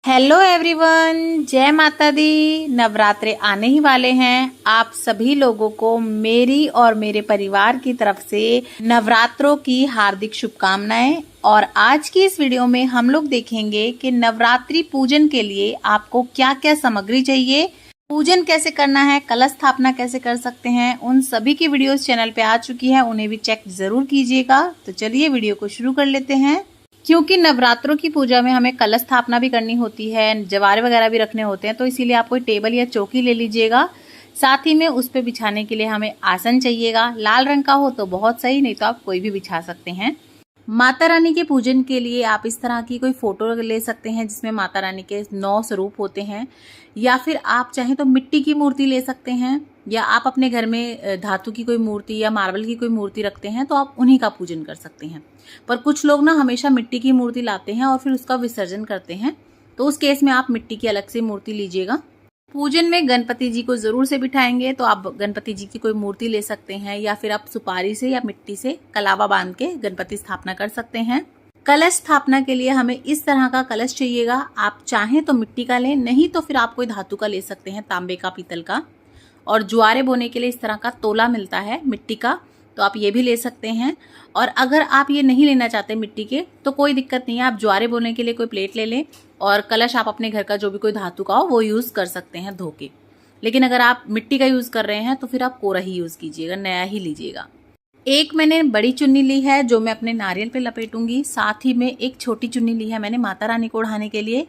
Hello everyone, जय माता दी। नवरात्रे आने ही वाले हैं। आप सभी लोगों को मेरी और मेरे परिवार की तरफ से नवरात्रों की हार्दिक शुभकामनाएं। और आज की इस वीडियो में हम लोग देखेंगे कि नवरात्रि पूजन के लिए आपको क्या क्या सामग्री चाहिए, पूजन कैसे करना है, कलश स्थापना कैसे कर सकते हैं। उन सभी की वीडियोस चैनल पे आ चुकी है, उन्हें भी चेक जरूर कीजिएगा। तो चलिए वीडियो को शुरू कर लेते हैं। क्योंकि नवरात्रों की पूजा में हमें कलश स्थापना भी करनी होती है, जवारे वगैरह भी रखने होते हैं, तो इसीलिए आप कोई टेबल या चौकी ले लीजिएगा। साथ ही में उस पे बिछाने के लिए हमें आसन चाहिएगा। लाल रंग का हो तो बहुत सही, नहीं तो आप कोई भी बिछा सकते हैं। माता रानी के पूजन के लिए आप इस तरह की कोई फोटो ले सकते हैं जिसमें माता रानी के 9 स्वरूप होते हैं, या फिर आप चाहें तो मिट्टी की मूर्ति ले सकते हैं, या आप अपने घर में धातु की कोई मूर्ति या मार्बल की कोई मूर्ति रखते हैं तो आप उन्हीं का पूजन कर सकते हैं। पर कुछ लोग ना हमेशा मिट्टी की मूर्ति लाते हैं और फिर उसका विसर्जन करते हैं, तो उस केस में आप मिट्टी की अलग से मूर्ति लीजिएगा। पूजन में गणपति जी को जरूर से बिठाएंगे, तो आप गणपति जी की कोई मूर्ति ले सकते हैं, या फिर आप सुपारी से या मिट्टी से कलावा बांध के गणपति स्थापना कर सकते हैं। कलश स्थापना के लिए हमें इस तरह का कलश चाहिएगा। आप चाहें तो मिट्टी का लें, नहीं तो फिर आप कोई धातु का ले सकते हैं, तांबे का, पीतल का। और जुआरे बोने के लिए इस तरह का तोला मिलता है मिट्टी का, तो आप ये भी ले सकते हैं। और अगर आप ये नहीं लेना चाहते मिट्टी के तो कोई दिक्कत नहीं है, आप ज्वारे बोने के लिए कोई प्लेट ले लें, और कलश आप अपने घर का जो भी कोई धातु का हो वो यूज़ कर सकते हैं धो के। लेकिन अगर आप मिट्टी का यूज़ कर रहे हैं तो फिर आप कोरा ही यूज़ कीजिएगा, नया ही लीजिएगा। एक मैंने बड़ी चुन्नी ली है जो मैं अपने नारियल पे लपेटूंगी। साथ ही में एक छोटी चुन्नी ली है मैंने माता रानी को ओढ़ाने के लिए।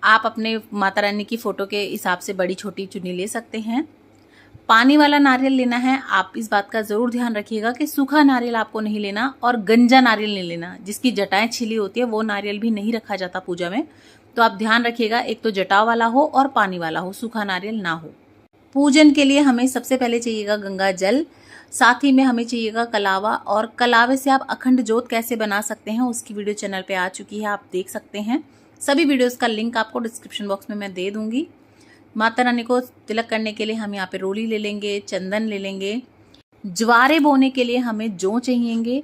आप अपने माता रानी की फोटो के हिसाब से बड़ी छोटी चुन्नी ले सकते हैं। पानी वाला नारियल लेना है। आप इस बात का जरूर ध्यान रखिएगा कि सूखा नारियल आपको नहीं लेना, और गंजा नारियल नहीं लेना, जिसकी जटाएं छिली होती है वो नारियल भी नहीं रखा जाता पूजा में। तो आप ध्यान रखिएगा, एक तो जटाव वाला हो और पानी वाला हो, सूखा नारियल ना हो। पूजन के लिए हमें सबसे पहले चाहिएगा गंगा जल, साथ ही में हमें चाहिएगा कलावा, और कलावे से आप अखंड ज्योत कैसे बना सकते हैं उसकी वीडियो चैनल पे आ चुकी है, आप देख सकते हैं। सभी वीडियोस का लिंक आपको डिस्क्रिप्शन बॉक्स में मैं दे दूंगी। माता रानी को तिलक करने के लिए हम यहाँ पे रोली ले लेंगे, चंदन ले लेंगे। ज्वारे बोने के लिए हमें जौ चाहिएंगे,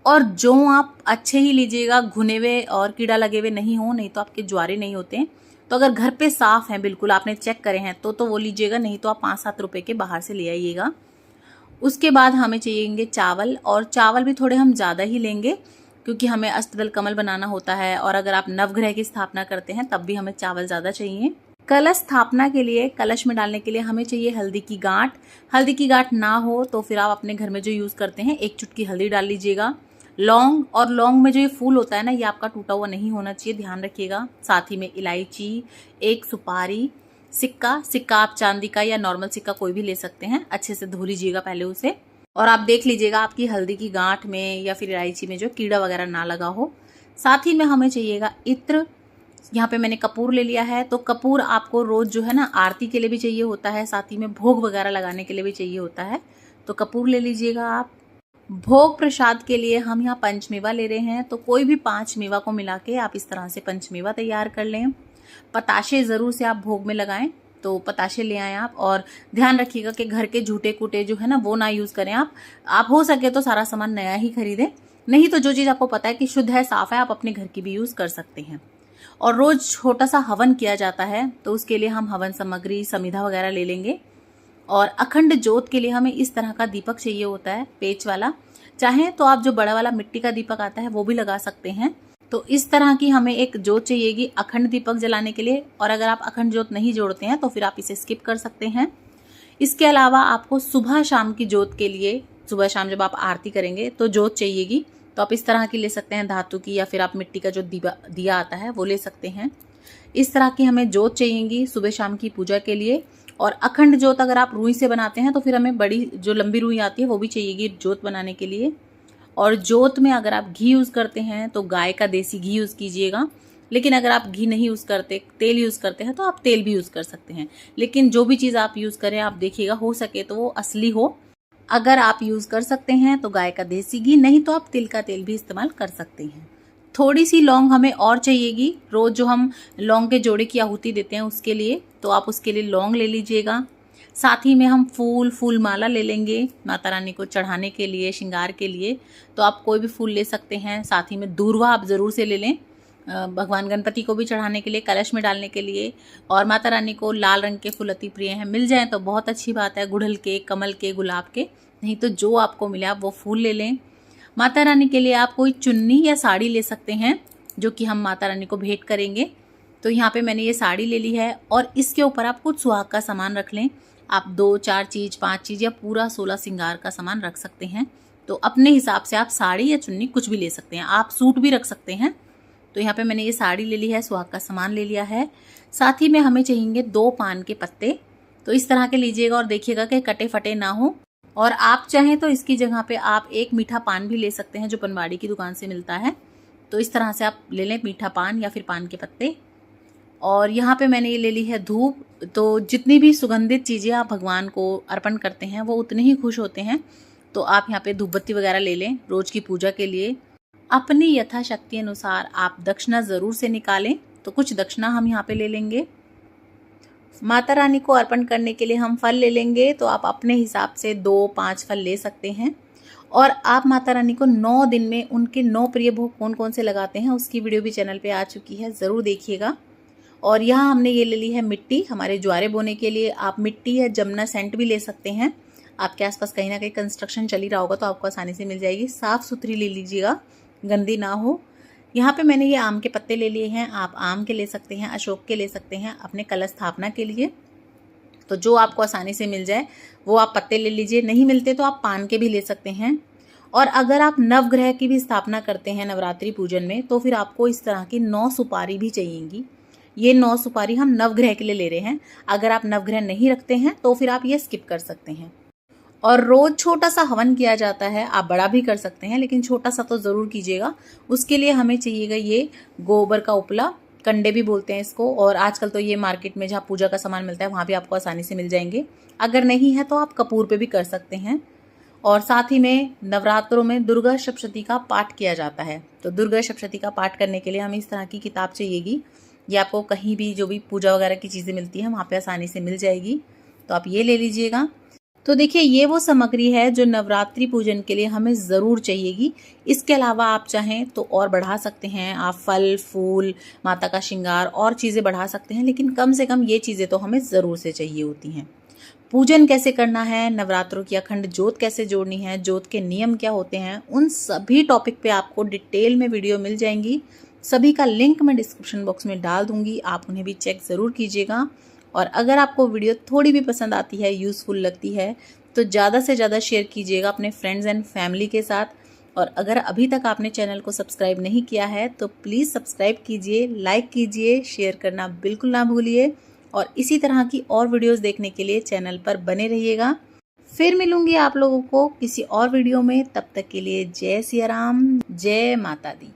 और जौ आप अच्छे ही लीजिएगा, घुने हुए और कीड़ा लगे हुए नहीं हो, नहीं तो आपके ज्वारे नहीं होते हैं। तो अगर घर पे साफ है, बिल्कुल आपने चेक करे हैं तो वो लीजिएगा, नहीं तो आप 5-7 रुपए के बाहर से ले आइएगा। उसके बाद हमें चाहिएंगे चावल, और चावल भी थोड़े हम ज़्यादा ही लेंगे क्योंकि हमें अष्टदल कमल बनाना होता है, और अगर आप नवग्रह की स्थापना करते हैं तब भी हमें चावल ज़्यादा चाहिए। कलश स्थापना के लिए, कलश में डालने के लिए हमें चाहिए हल्दी की गांठ। हल्दी की गांठ ना हो तो फिर आप अपने घर में जो यूज़ करते हैं 1 चुटकी हल्दी डाल लीजिएगा। लौंग, और लौंग में जो ये फूल होता है ना, ये आपका टूटा हुआ नहीं होना चाहिए, ध्यान रखिएगा। साथ ही में इलायची, 1 सुपारी, सिक्का आप चांदी का या नॉर्मल सिक्का कोई भी ले सकते हैं, अच्छे से धो लीजिएगा पहले उसे। और आप देख लीजिएगा आपकी हल्दी की गांठ में या फिर इलायची में जो कीड़ा वगैरह ना लगा हो। साथ ही में हमें चाहिएगा इत्र। यहाँ पे मैंने कपूर ले लिया है। तो कपूर आपको रोज जो है ना आरती के लिए भी चाहिए होता है, साथ ही में भोग वगैरह लगाने के लिए भी चाहिए होता है, तो कपूर ले लीजिएगा आप। भोग प्रसाद के लिए हम यहाँ पंचमेवा ले रहे हैं, तो कोई भी 5 मेवा को मिला के आप इस तरह से पंचमेवा तैयार कर लें। पताशे जरूर से आप भोग में लगाएं, तो पताशे ले आए आप। और ध्यान रखिएगा कि घर के झूठे कूटे जो है ना वो ना यूज करें आप हो सके तो सारा सामान नया ही खरीदें, नहीं तो जो चीज आपको पता है कि शुद्ध है, साफ है, आप अपने घर की भी यूज कर सकते हैं। और रोज छोटा सा हवन किया जाता है, तो उसके लिए हम हवन सामग्री, समिधा वगैरह ले लेंगे। और अखंड ज्योत के लिए हमें इस तरह का दीपक चाहिए होता है, पेच वाला। चाहे तो आप जो बड़ा वाला मिट्टी का दीपक आता है वो भी लगा सकते हैं। तो इस तरह की हमें एक ज्योत चाहिएगी अखंड दीपक जलाने के लिए। और अगर आप अखंड ज्योत नहीं जोड़ते हैं तो फिर आप इसे स्किप कर सकते हैं। इसके अलावा आपको सुबह शाम की ज्योत के लिए, सुबह शाम जब आप आरती करेंगे तो ज्योत चाहिएगी, तो आप इस तरह की ले सकते हैं, धातु की, या फिर आप मिट्टी का जो दिया आता है वो ले सकते हैं। इस तरह की हमें ज्योत चाहिएगी सुबह शाम की पूजा के लिए। और अखंड ज्योत अगर आप रुई से बनाते हैं तो फिर हमें बड़ी जो लंबी रुई आती है वो भी चाहिएगी ज्योत बनाने के लिए। और ज्योत में अगर आप घी यूज करते हैं तो गाय का देसी घी यूज कीजिएगा, लेकिन अगर आप घी नहीं यूज करते, तेल यूज करते हैं, तो आप तेल भी यूज कर सकते हैं। लेकिन जो भी चीज आप यूज करें आप देखिएगा हो सके तो वो असली हो। अगर आप यूज कर सकते हैं तो गाय का देसी घी, नहीं तो आप तिल का तेल भी इस्तेमाल कर सकते हैं। थोड़ी सी लौंग हमें और चाहिएगी, रोज जो हम लौंग के जोड़े की आहुति देते हैं उसके लिए, तो आप उसके लिए लौंग ले लीजिएगा। साथ ही में हम फूल माला ले लेंगे माता रानी को चढ़ाने के लिए, श्रृंगार के लिए, तो आप कोई भी फूल ले सकते हैं। साथ ही में दूर्वा आप जरूर से ले लें। भगवान गणपति को भी चढ़ाने के लिए, कलश में डालने के लिए, और माता रानी को लाल रंग के फूल अति प्रिय हैं। मिल जाएं तो बहुत अच्छी बात है, गुड़हल के, कमल के, गुलाब के, नहीं तो जो आपको मिले आप वो फूल ले लें। माता रानी के लिए आप कोई चुन्नी या साड़ी ले सकते हैं, जो कि हम माता रानी को भेंट करेंगे। तो यहाँ पे मैंने ये साड़ी ले ली है, और इसके ऊपर आप कुछ सुहाग का सामान रख लें। आप 2-4 चीज़, 5 चीज़ या पूरा 16 श्रृंगार का सामान रख सकते हैं। तो अपने हिसाब से आप साड़ी या चुन्नी कुछ भी ले सकते हैं, आप सूट भी रख सकते हैं। तो यहाँ पे मैंने ये साड़ी ले ली है, सुहाग का सामान ले लिया है। साथ ही में हमें चाहिए 2 पान के पत्ते। तो इस तरह के लीजिएगा और देखिएगा कि कटे फटे ना हो। और आप चाहें तो इसकी जगह पे आप एक मीठा पान भी ले सकते हैं, जो पनवाड़ी की दुकान से मिलता है। तो इस तरह से आप ले लें मीठा पान या फिर पान के पत्ते। और यहाँ पे मैंने ये ले ली है धूप। तो जितनी भी सुगंधित चीज़ें आप भगवान को अर्पण करते हैं वो उतने ही खुश होते हैं। तो आप यहाँ पे धूप बत्ती वगैरह ले लें रोज की पूजा के लिए। अपनी यथाशक्ति अनुसार आप दक्षिणा ज़रूर से निकालें। तो कुछ दक्षिणा हम यहाँ पे ले लेंगे। माता रानी को अर्पण करने के लिए हम फल ले लेंगे। तो आप अपने हिसाब से 2-5 फल ले सकते हैं। और आप माता रानी को 9 दिन में उनके 9 प्रिय भोग कौन कौन से लगाते हैं, उसकी वीडियो भी चैनल पे आ चुकी है, ज़रूर देखिएगा। और यहाँ हमने ये ले ली है मिट्टी हमारे ज्वारे बोने के लिए। आप मिट्टी या जमुना सेंट भी ले सकते हैं। आपके आसपास कहीं ना कहीं कंस्ट्रक्शन चल ही रहा होगा तो आपको आसानी से मिल जाएगी। साफ़ सुथरी ले लीजिएगा, गंदी ना हो। यहाँ पे मैंने ये आम के पत्ते ले लिए हैं। आप आम के ले सकते हैं, अशोक के ले सकते हैं अपने कलश स्थापना के लिए। तो जो आपको आसानी से मिल जाए वो आप पत्ते ले लीजिए। नहीं मिलते तो आप पान के भी ले सकते हैं। और अगर आप नवग्रह की भी स्थापना करते हैं नवरात्रि पूजन में, तो फिर आपको इस तरह की 9 सुपारी भी चाहिएगी। ये 9 सुपारी हम नवग्रह के लिए ले रहे हैं। अगर आप नवग्रह नहीं रखते हैं तो फिर आप ये स्किप कर सकते हैं। और रोज छोटा सा हवन किया जाता है, आप बड़ा भी कर सकते हैं, लेकिन छोटा सा तो ज़रूर कीजिएगा। उसके लिए हमें चाहिएगा ये गोबर का उपला, कंडे भी बोलते हैं इसको। और आजकल तो ये मार्केट में जहाँ पूजा का सामान मिलता है वहाँ भी आपको आसानी से मिल जाएंगे। अगर नहीं है तो आप कपूर पे भी कर सकते हैं। और साथ ही में नवरात्रों में दुर्गा सप्तशती का पाठ किया जाता है। तो दुर्गा सप्तशती का पाठ करने के लिए हमें इस तरह की किताब चाहिएगी। ये आपको कहीं भी जो भी पूजा वगैरह की चीज़ें मिलती हैं वहाँ पे आसानी से मिल जाएगी। तो आप ये ले लीजिएगा। तो देखिए ये वो सामग्री है जो नवरात्रि पूजन के लिए हमें ज़रूर चाहिएगी। इसके अलावा आप चाहें तो और बढ़ा सकते हैं। आप फल, फूल, माता का श्रृंगार और चीज़ें बढ़ा सकते हैं, लेकिन कम से कम ये चीज़ें तो हमें ज़रूर से चाहिए होती हैं। पूजन कैसे करना है, नवरात्रों की अखंड ज्योत कैसे जोड़नी है, ज्योत के नियम क्या होते हैं, उन सभी टॉपिक पे आपको डिटेल में वीडियो मिल जाएंगी। सभी का लिंक मैं डिस्क्रिप्शन बॉक्स में डाल दूंगी, आप उन्हें भी चेक ज़रूर कीजिएगा। और अगर आपको वीडियो थोड़ी भी पसंद आती है, यूज़फुल लगती है, तो ज़्यादा से ज़्यादा शेयर कीजिएगा अपने फ्रेंड्स एंड फैमिली के साथ। और अगर अभी तक आपने चैनल को सब्सक्राइब नहीं किया है तो प्लीज़ सब्सक्राइब कीजिए, लाइक कीजिए, शेयर करना बिल्कुल ना भूलिए। और इसी तरह की और वीडियोस देखने के लिए चैनल पर बने रहिएगा। फिर मिलूंगी आप लोगों को किसी और वीडियो में। तब तक के लिए जय सिया राम, जय माता दी।